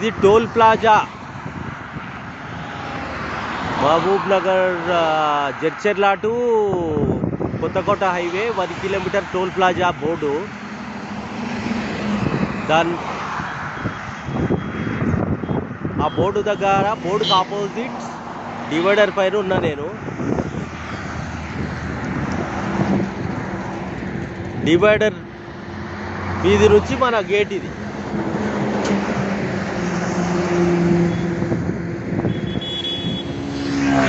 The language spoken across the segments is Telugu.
ఇది toll plaza, Mahbubnagar Jadcherla to Kothakota highway 1 kilometre toll plaza board. ఆ బోర్డు దగ్గర, బోర్డుకి ఆపోజిట్ డివైడర్ పైన ఉన్నా నేను. డివైడర్ వీధి నుంచి మన గేట్ ఇది.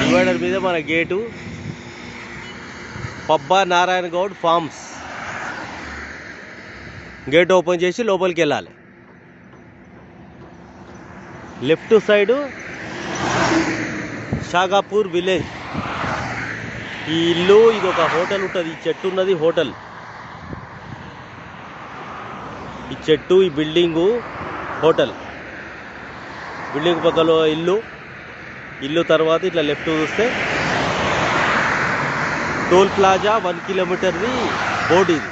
డివైడర్ మీద మన gate. Pabba Narayana Goud farms. Gate open చేసి లోపలికి వెళ్ళాలి. Left side Shagapur village. ఈ ఇల్లు, ఇది ఒక హోటల్ ఉంటుంది. ఈ చెట్టు ఉన్నది హోటల్. ఈ చెట్టు, ఈ బిల్డింగు హోటల్. బిల్డింగ్ పక్కలో ఇల్లు. ఇల్లు తర్వాత ఇట్లా లెఫ్ట్ చూస్తే టోల్ ప్లాజా 1 కిలోమీటర్ది బోర్డు ఇది.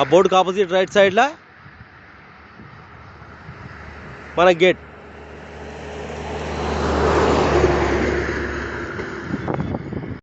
ఆ బోర్డుకి ఆపోజిట్ రైట్ సైడ్లో మన గేట్.